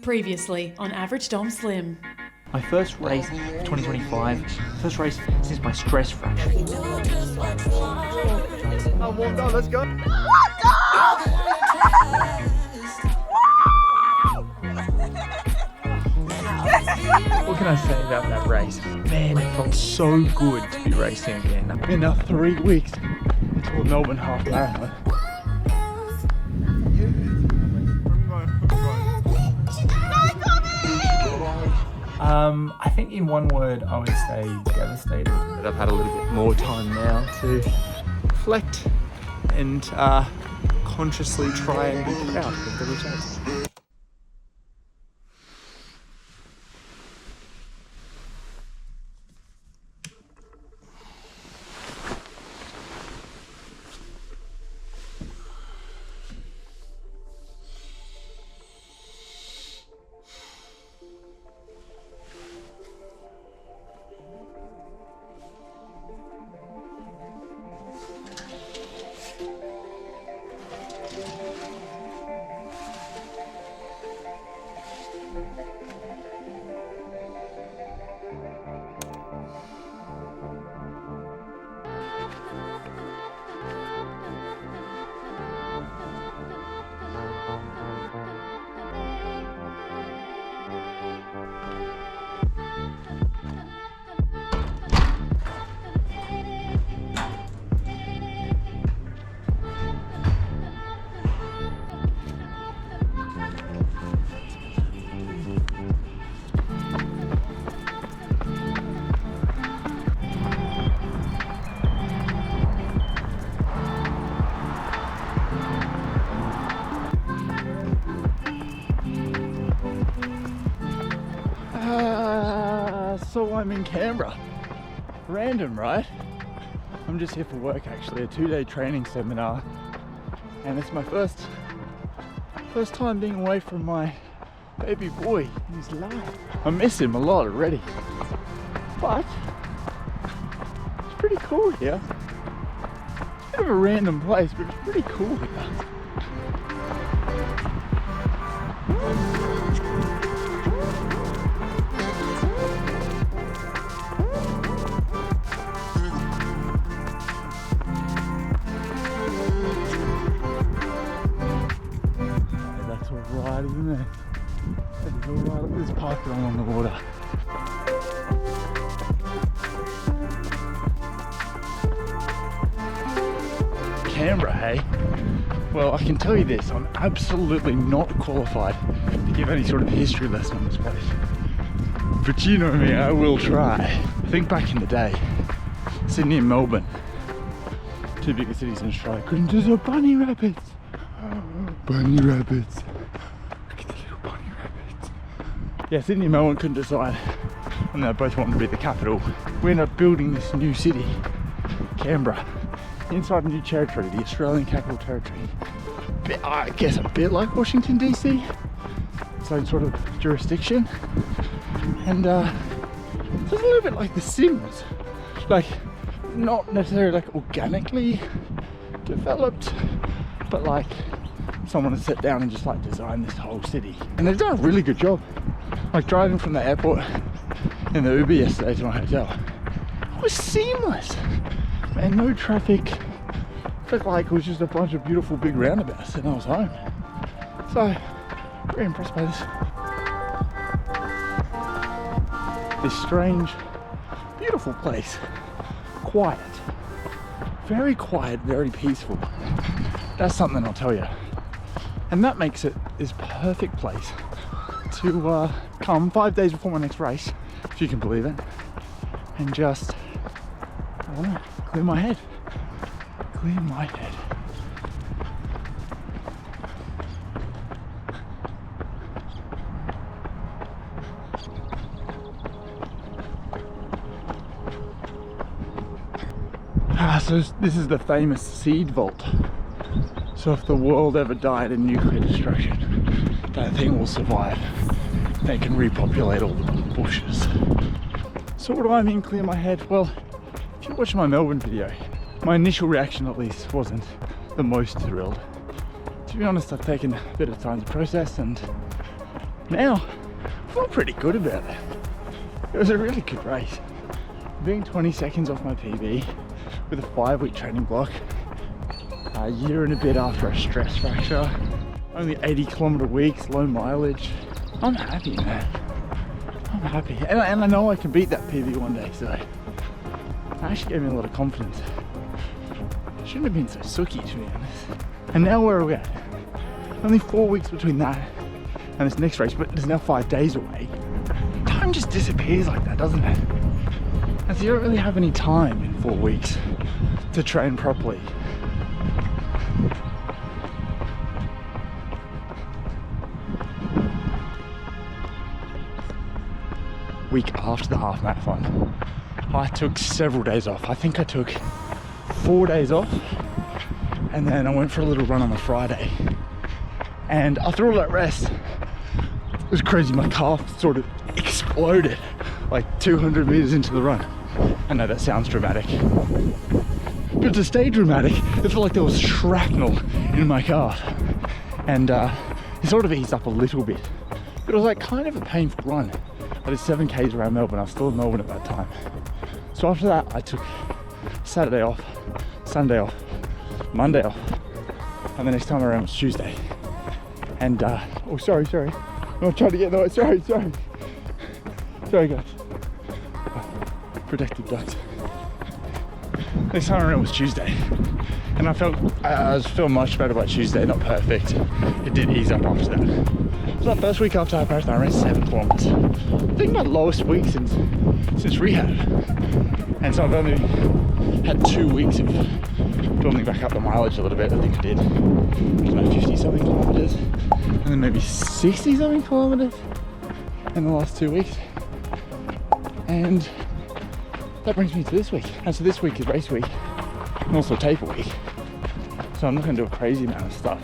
Previously on Average Dom Slim. My first race of 2025, first race since my stress fracture. I'm warmed up, let's go. What can I say about that race? Man, it felt so good to be racing again. Been now 3 weeks until Melbourne half marathon. I think in one word I would say devastated. But I've had a little bit more time now to reflect and consciously try and be proud of the results. So I'm in Canberra. Random, right? I'm just here for work actually, a 2-day training seminar. And it's my first time being away from my baby boy in his life. I miss him a lot already. But it's pretty cool here. It's a bit of a random place, but it's pretty cool here. Right, isn't it? That is all right. Look at this park along the water. Canberra, hey? Well, I can tell you this, I'm absolutely not qualified to give any sort of history lesson on this place. But you know me, I will try. Think back in the day, Sydney and Melbourne, two biggest cities in Australia, couldn't do the bunny rabbits. Bunny rabbits. Yeah, Sydney and Melbourne couldn't decide, and they both wanted to be the capital. We ended up building this new city, Canberra, inside a new territory, the Australian Capital Territory. I guess a bit like Washington DC, its own sort of jurisdiction, and it's a little bit like The Sims, like not necessarily like organically developed, but like someone has sat down and just like designed this whole city, and they've done a really good job. Like driving from the airport in the Uber yesterday to my hotel, it was seamless, man. No traffic. Felt like it was just a bunch of beautiful big roundabouts, and I was home. So very impressed by this strange, beautiful place. Quiet, very quiet, very peaceful. That's something I'll tell you, and that makes it this perfect place to come 5 days before my next race, if you can believe it, and just, I don't know, clear my head. Clear my head. So this is the famous seed vault. So if the world ever died in nuclear destruction, that thing will survive. They can repopulate all the bushes. So what do I mean clear my head? Well, if you watch my Melbourne video, my initial reaction at least wasn't the most thrilled. To be honest, I've taken a bit of time to process, and now I feel pretty good about it. It was a really good race. Being 20 seconds off my PB with a 5-week training block, a year and a bit after a stress fracture, only 80-kilometer weeks, low mileage. I'm happy, man. I'm happy. And I know I can beat that PB one day, so it actually gave me a lot of confidence. Shouldn't have been so sooky, to be honest. And now where are we at? Only 4 weeks between that and this next race, but it's now 5 days away. Time just disappears like that, doesn't it? And so you don't really have any time in 4 weeks to train properly. Week after the half marathon, I took several days off. I think I took 4 days off, and then I went for a little run on the Friday. And after all that rest, it was crazy. My calf sort of exploded like 200 meters into the run. I know that sounds dramatic, but to stay dramatic, it felt like there was shrapnel in my calf, and it sort of eased up a little bit. But it was like kind of a painful run. I did 7 Ks around Melbourne. I was still in Melbourne at that time. So after that, I took Saturday off, Sunday off, Monday off, and the next time around was Tuesday. And oh, sorry. I'm trying to get no. Sorry guys. Protective ducks. Next time around was Tuesday, and I felt much better by Tuesday. Not perfect. It did ease up after that. So that first week after I marathon, I ran 7 kilometers. I think my lowest week since rehab, and so I've only had 2 weeks of building back up the mileage a little bit. I think I did 50 something kilometers, and then maybe 60 something kilometers in the last 2 weeks. And that brings me to this week. And so this week is race week and also taper week. So I'm not going to do a crazy amount of stuff.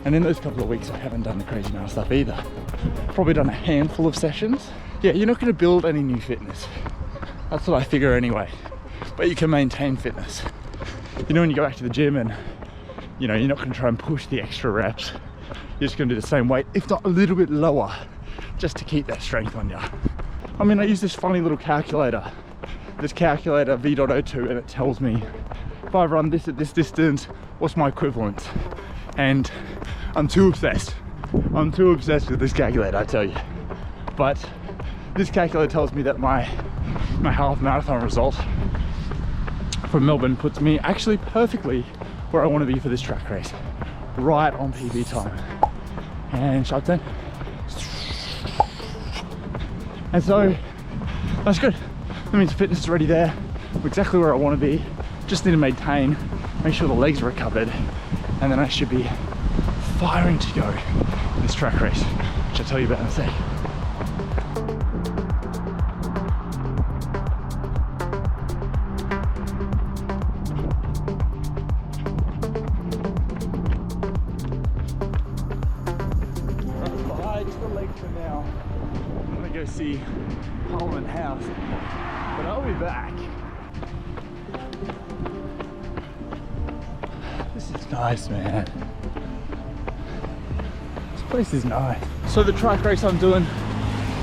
And in those couple of weeks, I haven't done a crazy amount of stuff either. Probably done a handful of sessions. Yeah, you're not going to build any new fitness. That's what I figure anyway. But you can maintain fitness. You know, when you go back to the gym and, you know, you're not going to try and push the extra reps. You're just going to do the same weight, if not a little bit lower, just to keep that strength on you. I mean, I use this funny little calculator. This calculator V.02, and it tells me if I run this at this distance, what's my equivalent? And I'm too obsessed. I'm too obsessed with this calculator, I tell you. But this calculator tells me that my half marathon result from Melbourne puts me actually perfectly where I want to be for this track race. Right on PB time. And shut down. And so that's good. That means fitness is already there. I'm exactly where I want to be. Just need to maintain, make sure the legs are recovered, and then I should be firing to go in this track race, which I'll tell you about in a sec. Right, just the legs for now. I'm gonna go see Parliament House, but I'll be back. This is nice, man. This place is nice. So the track race I'm doing,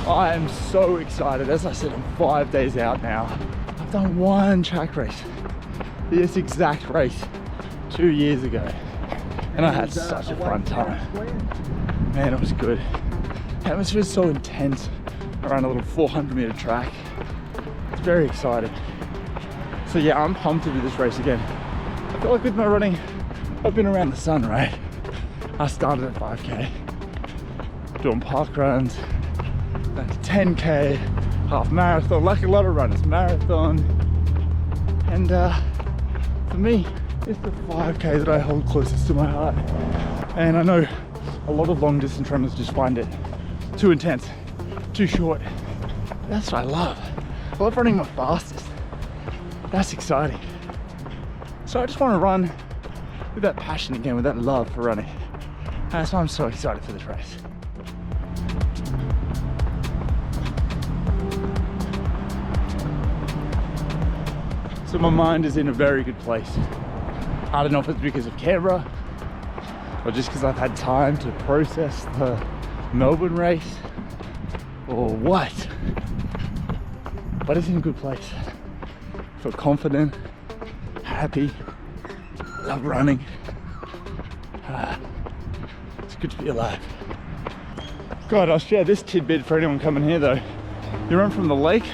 I am so excited. As I said, I'm 5 days out now. I've done one track race, this exact race, 2 years ago, and I had such a fun time. Man, it was good. The atmosphere is so intense around a little 400-meter track. It's very exciting. So yeah, I'm pumped to do this race again. I feel like with my running, I've been around the sun, right? I started at 5K, doing park runs, then 10K, half marathon, like a lot of runners, marathon. And for me, it's the 5K that I hold closest to my heart. And I know a lot of long distance runners just find it too intense, too short. That's what I love. I love running my fastest. That's exciting. So I just want to run with that passion again, with that love for running. And that's why I'm so excited for this race. So my mind is in a very good place. I don't know if it's because of Canberra or just because I've had time to process the Melbourne race or what. But it's in a good place. I feel confident, happy, love running. It's good to be alive. God, I'll share this tidbit for anyone coming here though. You run from the lake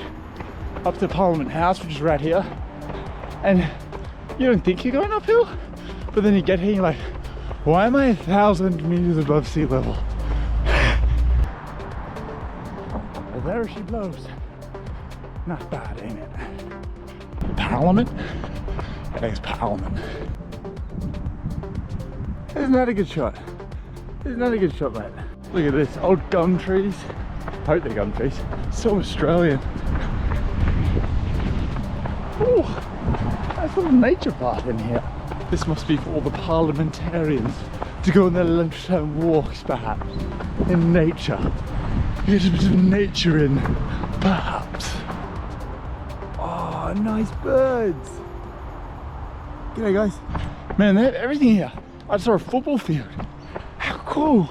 up to Parliament House, which is right here, and you don't think you're going uphill, but then you get here and you're like, why am I 1,000 meters above sea level? Well, there she blows. Not bad, ain't it? Parliament? That is Parliament. Isn't that a good shot? Isn't that a good shot, mate? Look at this, old gum trees. I hope they're gum trees. So Australian. Ooh, nice little nature park in here. This must be for all the parliamentarians to go on their lunchtime walks, perhaps, in nature. Get a bit of nature in, perhaps. Oh, nice birds. G'day, guys. Man, they have everything here. I saw a football field. How cool.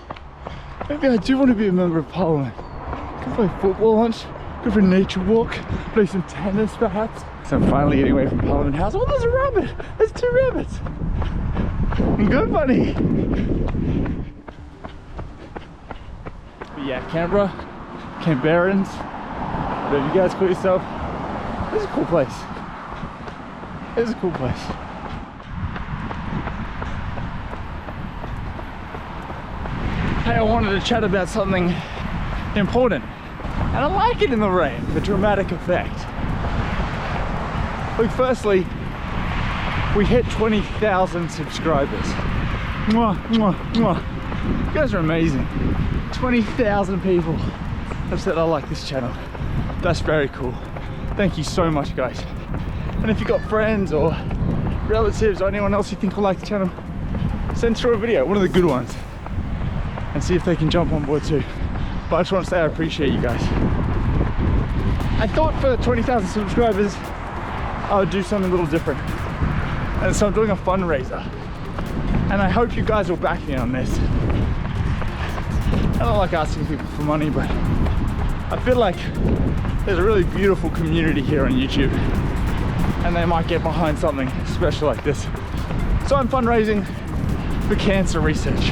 Maybe I do want to be a member of parliament. Go play football lunch, go for a nature walk, play some tennis perhaps. So I'm finally getting away from Parliament House. Oh, there's a rabbit! There's 2 rabbits! Good buddy! But yeah, Canberra, Canberrans, whatever you guys call yourself. This is a cool place. This is a cool place. Hey, I wanted to chat about something important. And I like it in the rain, the dramatic effect. Look, firstly, we hit 20,000 subscribers. Mwah, mwah, mwah. You guys are amazing. 20,000 people have said I like this channel. That's very cool. Thank you so much, guys. And if you've got friends or relatives or anyone else you think will like the channel, send through a video, one of the good ones, and see if they can jump on board too. But I just want to say I appreciate you guys. I thought for 20,000 subscribers I would do something a little different, and so I'm doing a fundraiser, and I hope you guys will back me on this. I don't like asking people for money, but I feel like there's a really beautiful community here on YouTube, and they might get behind something special like this. So I'm fundraising for cancer research.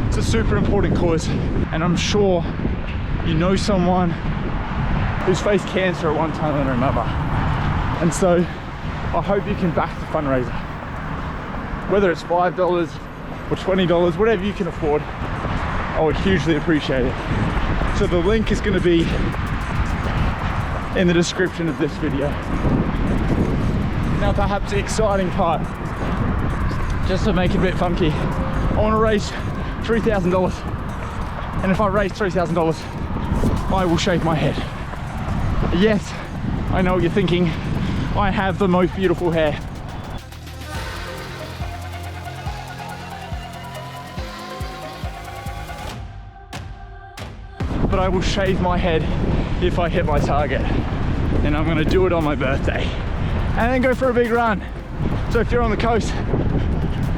It's a super important cause, and I'm sure you know someone who's faced cancer at one time or another. And so I hope you can back the fundraiser. Whether it's $5 or $20, whatever you can afford, I would hugely appreciate it. So the link is going to be in the description of this video. Now perhaps the exciting part, just to make it a bit funky, I want to raise $3,000, and if I raise $3,000, I will shave my head. Yes, I know what you're thinking, I have the most beautiful hair. But I will shave my head if I hit my target, and I'm going to do it on my birthday, and then go for a big run. So if you're on the coast,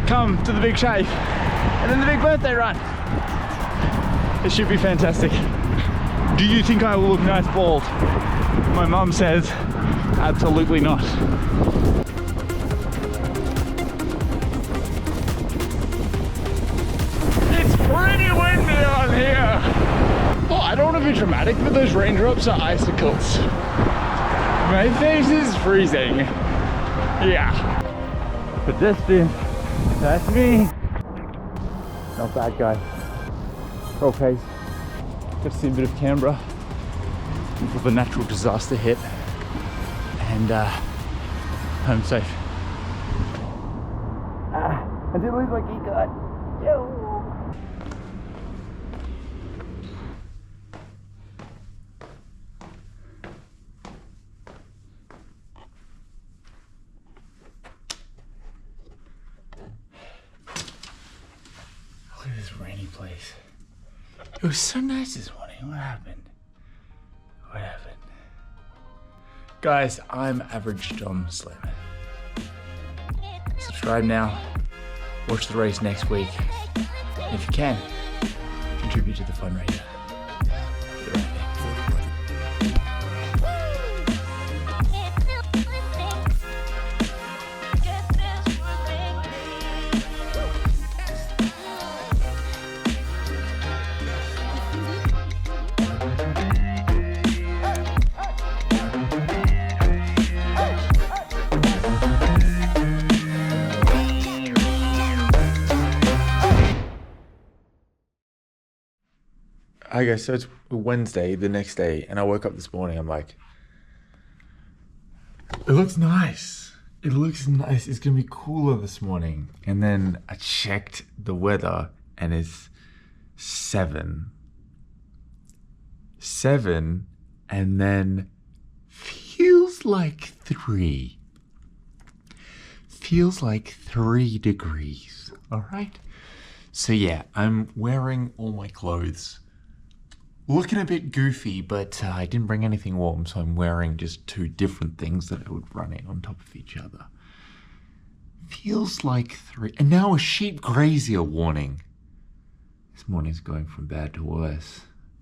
come to the big shave, and then the big birthday run. It should be fantastic. Do you think I will look nice bald? My mum says, absolutely not. It's pretty windy on here. Oh, I don't want to be dramatic, but those raindrops are icicles. My face is freezing. Yeah. Pedestrian, that's me. Not bad, guy. Okay, let's see a bit of Canberra before the natural disaster hit, and home safe. I did lose my key card. Yo. Look at this rainy place. It was so nice this morning. What happened? What happened? Guys, I'm Average Dom Slim. Subscribe now. Watch the race next week. And if you can contribute to the fundraiser. Do the right thing. Okay, so it's Wednesday, the next day, and I woke up this morning, I'm like, it looks nice. It looks nice. It's gonna be cooler this morning. And then I checked the weather and it's 7, and then feels like 3. Feels like 3 degrees, all right? So yeah, I'm wearing all my clothes. Looking a bit goofy, but I didn't bring anything warm, so I'm wearing just 2 different things that I would run in on top of each other. Feels like 3. And now a sheep grazier warning. This morning's going from bad to worse.